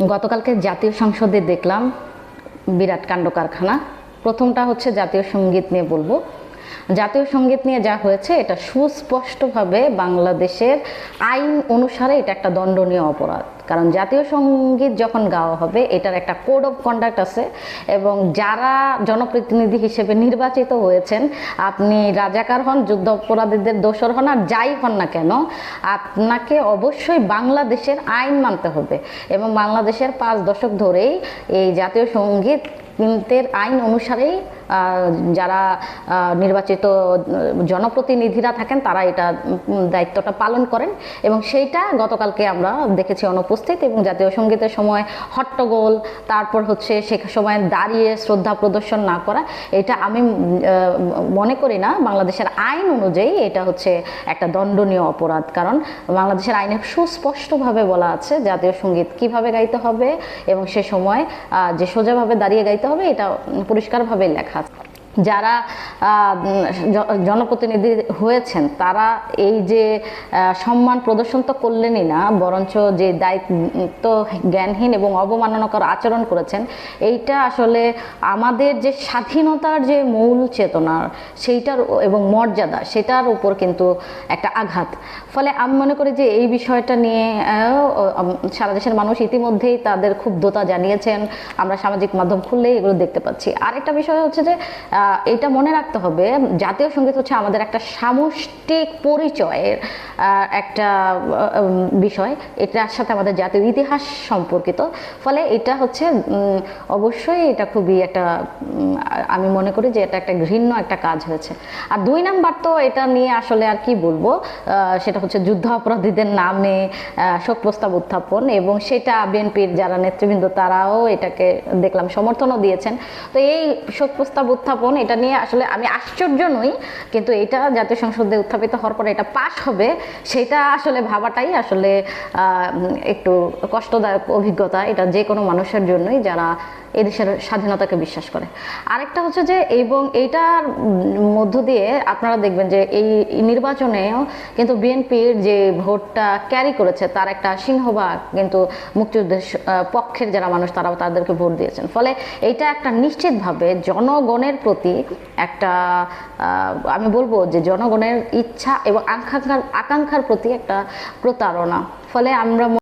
গতকালকে জাতীয় সংসদে দেখলাম বিরাট কাণ্ড কারখানা। প্রথমটা হচ্ছে জাতীয় সঙ্গীত নিয়ে বলবো। জাতীয় সঙ্গীত নিয়ে যা হয়েছে এটা সুস্পষ্টভাবে বাংলাদেশের আইন অনুসারে এটা একটা দণ্ডনীয় অপরাধ। কারণ জাতীয় সঙ্গীত যখন গাওয়া হবে এটার একটা কোড অফ কন্ডাক্ট আছে, এবং যারা জনপ্রতিনিধি হিসেবে নির্বাচিত হয়েছেন, আপনি রাজাকার হন, যুদ্ধ অপরাধীদের দোসর হন, আর যাই হন না কেন, আপনাকে অবশ্যই বাংলাদেশের আইন মানতে হবে। এবং বাংলাদেশের 5 দশক ধরেই এই জাতীয় সঙ্গীতের আইন অনুসারেই যারা নির্বাচিত জনপ্রতিনিধিরা থাকেন তারা এটা দায়িত্বটা পালন করেন, এবং সেইটা গতকালকে আমরা দেখেছি অনুপস্থিত। এবং জাতীয় সঙ্গীতের সময় হট্টগোল, তারপর হচ্ছে সে সময় দাঁড়িয়ে শ্রদ্ধা প্রদর্শন না করা, এটা আমি মনে করি না বাংলাদেশের আইন অনুযায়ী এটা হচ্ছে একটা দণ্ডনীয় অপরাধ। কারণ বাংলাদেশের আইনে সুস্পষ্টভাবে বলা আছে জাতীয় সঙ্গীত কিভাবে গাইতে হবে, এবং সে সময় যে সোজাভাবে দাঁড়িয়ে গাইতে হবে এটা পরিষ্কারভাবে লেখা। যারা জনপ্রতিনিধি হয়েছেন তারা এই যে সম্মান প্রদর্শন তো করলেনই না, বরঞ্চ যে দায়িত্ব জ্ঞানহীন এবং অবমাননাকর আচরণ করেছেন, এইটা আসলে আমাদের যে স্বাধীনতার যে মূল চেতনা সেইটার এবং মর্যাদা সেটার উপর কিন্তু একটা আঘাত। ফলে আমি মনে করি যে এই বিষয়টা নিয়ে সারা দেশের মানুষ ইতিমধ্যেই তাদের ক্ষুব্ধতা জানিয়েছেন। আমরা সামাজিক মাধ্যম খুললেই এগুলো দেখতে পাচ্ছি। আরেকটা বিষয় হচ্ছে যে এটা মনে রাখতে হবে, জাতীয় সঙ্গীত হচ্ছে আমাদের একটা সামষ্টিক পরিচয়ের একটা বিষয়, এটার সাথে আমাদের জাতীয় ইতিহাস সম্পর্কিত। ফলে এটা হচ্ছে অবশ্যই এটা খুবই একটা, আমি মনে করি যে এটা একটা ঘৃণ্য একটা কাজ হয়েছে। আর 2 নাম্বার তো এটা নিয়ে আসলে আর কি বলবো, সেটা হচ্ছে যুদ্ধ অপরাধীদের নামে শোক প্রস্তাব উত্থাপন, এবং সেটা বিএনপির যারা নেতৃবৃন্দ তারাও এটাকে দেখলাম সমর্থনও দিয়েছেন। তো এই শোক প্রস্তাব উত্থাপন এটা নিয়ে আসলে আমি আশ্চর্য নই, কিন্তু এটা জাতীয় সংসদে উত্থাপিত হওয়ার পরে এটা পাশ হবে সেটা আসলে ভাবাটাই আসলে একটু কষ্টদায়ক অভিজ্ঞতা, এটা যে কোনো মানুষের জন্যই যারা এদেশের স্বাধীনতাকে বিশ্বাস করে। আরেকটা হচ্ছে যে, এবং এইটার মধ্য দিয়ে আপনারা দেখবেন যে এই নির্বাচনেও কিন্তু বিএনপির যে ভোটটা ক্যারি করেছে তার একটা সিংহভাগ কিন্তু মুক্তিযুদ্ধের পক্ষের যারা মানুষ তারাও তাদেরকে ভোট দিয়েছেন। ফলে এইটা একটা নিশ্চিতভাবে জনগণের প্রতি একটা, আমি বলবো যে জনগণের ইচ্ছা এবং আকাঙ্ক্ষার প্রতি একটা প্রতারণা। ফলে আমরা